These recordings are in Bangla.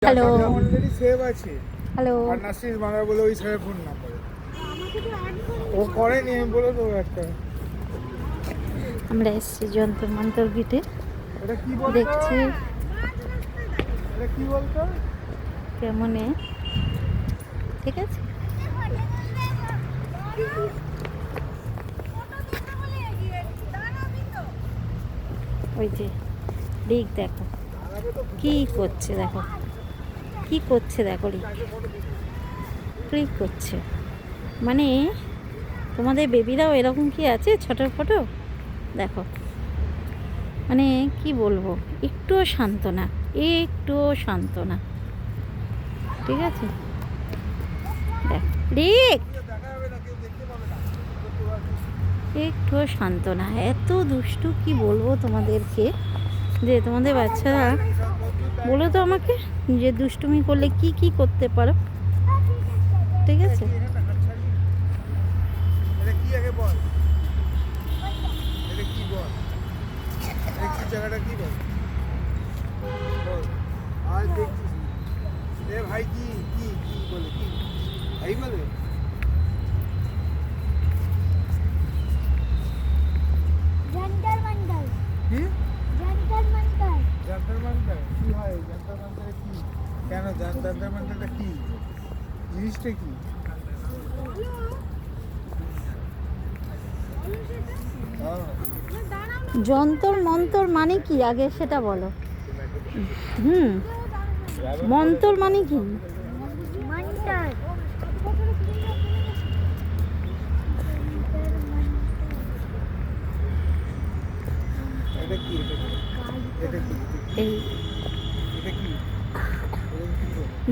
হ্যালো অলরেডি সেভ আছে হ্যালো আর নাসির বাংলা বলে ওই স্যারের ফোন নাম্বার ও করেনি আমি বলে দেবো একটা আমরা এসেছি যন্ত্র মন্তর গিটে এটা কি বলতো দেখছি এটা কি বলতো কেমনে ঠিক আছে ওই যে রিক দেখো কি করছে দেখো কি করছে দেখো রিক ক্লিক করছে মানে তোমাদের বেবিরাও এরকম কি আছে ছোটো ফটো দেখো মানে কি বলবো একটুও শান্ত না ঠিক আছে দেখ রিক একটুও শান্ত না এত দুষ্টু কি বলবো তোমাদেরকে যে তোমাদের বাচ্চারা বলো তো আমাকে যে দুষ্টুমি করলে কি কি করতে পারো ঠিক আছে এটা কি আগে বল এটা কি বল এটা কি জায়গাটা কি বল বল আজ দেখছিস এ ভাই কি কি কি বলে কি ভাই বলে जंतर मंतर কি जंतर मंतर জান্তার মান্তার কি হয় জান্তার মান্তারে কি কেন জান্তার মান্তারটা কি জিনিসটা কি হ্যাঁ যন্তর মন্তর মানে কি আগে সেটা বলো মন্তর মানে কি मंतर এটা কি এটা কি এই এটা কি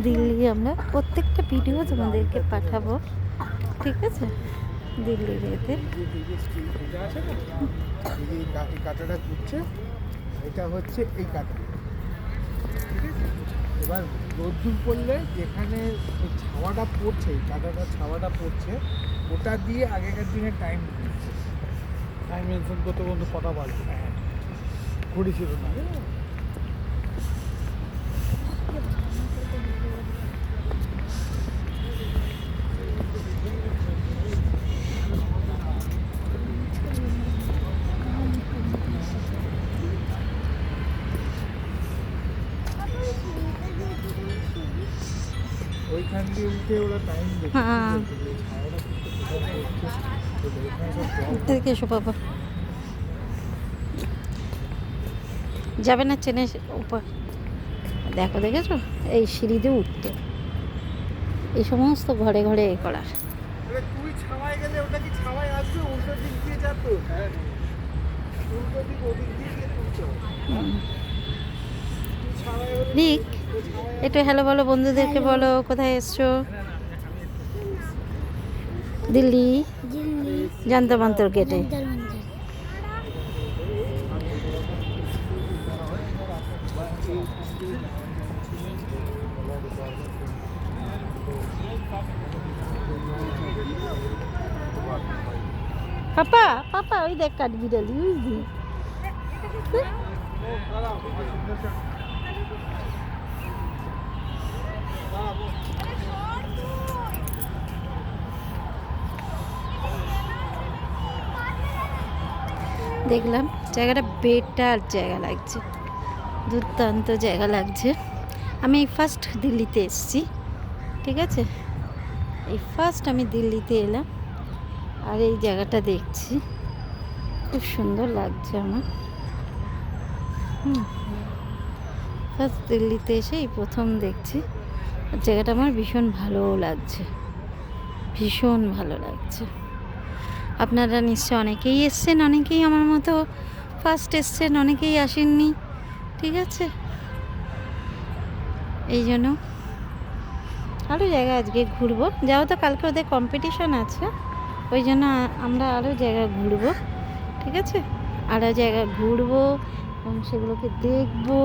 দিল্লি আমরা প্রত্যেকটা ভিডিও তোমাদেরকে পাঠাবো ঠিক আছে দিল্লির এতে এটা আছে না এই কাঁটাটা ঘুরছে এটা হচ্ছে এই কাঁটা ঠিক আছে এবার রোদ্দুর পড়লে যেখানে এই ছাওয়াটা পড়ছে এই কাঁটাটা ছাওয়াটা পড়ছে ওটা দিয়ে আগেকার দিনে টাইম মেনশন করতে বলতে কটা বাজবে ঘড়ি ছিল না ওইখান দিয়ে উঠে ওরা টাইম দেখে হ্যাঁ। ছাওয়াটা কিন্তু এখানে সব জল থেকে এসো বাবা যাবে না চেনে উপর দেখো দেখেছো এই সিঁড়িতে উঠতে এই সমস্ত ঘরে ঘরে এ করা আরে তুই ছাওয়ায় গেলে ওটা কি ছাওয়ায় আসবে উল্টো দিক দিয়ে যেত হ্যাঁ উল্টো দিক ওদিক দিয়ে গিয়ে তুলতো তুই ছাওয়ায় হলে রিক একটু হ্যালো বলো বন্ধুদেরকে বলো কোথায় এসছো দিল্লি दिल्ली যন্তর মন্তর গেটে जंतर मंतर পাপা পাপা ওই দেখ কাঠবিড়ালি বুঝলি দেখলাম জায়গাটা বেটার জায়গা লাগছে দুর্দান্ত জায়গা লাগছে আমি এই ফার্স্ট দিল্লিতে এসেছি ঠিক আছে এই ফার্স্ট আমি দিল্লিতে এলাম আর এই জায়গাটা দেখছি খুব সুন্দর লাগছে আমার ফার্স্ট দিল্লিতে এসে এই প্রথম দেখছি আর জায়গাটা আমার ভীষণ ভালোও লাগছে ভীষণ ভালো লাগছে আপনারা নিশ্চয় অনেকেই এসছেন অনেকেই আমার মতো ফার্স্ট এসছেন অনেকেই আসেননি ঠিক আছে এই জন্য আরও জায়গা আজকে ঘুরবো যাও তো কালকে ওদের কম্পিটিশান আছে ওই জন্য আমরা আরও জায়গা ঘুরবো ঠিক আছে আরও জায়গা ঘুরবো এবং সেগুলোকে দেখবো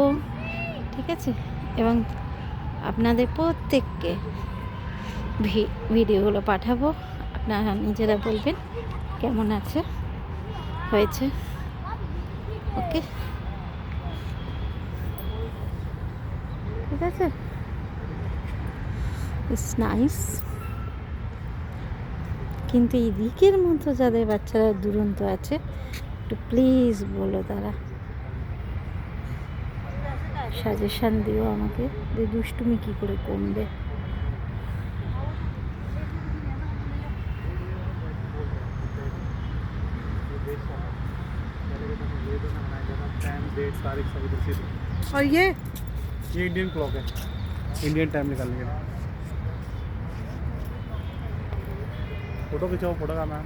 ঠিক আছে এবং আপনাদের প্রত্যেককে ভিডিওগুলো পাঠাবো আপনারা নিজেরা বলবেন কেমন আছে হয়েছে ওকে ঠিক আছে ইটস নাইস। কিন্তু এদিকের মতো যাদের বাচ্চারা দুরন্ত আছে একটু প্লিজ বলো, তারা সাজেশান দিও আমাকে যে দুষ্টুমি কী করে কমবে। डेट तारीख सब इधर से। और ये इंडियन क्लॉक है, इंडियन टाइम निकालने के लिए। फोटो खिंचाओ, फोटो का मैम।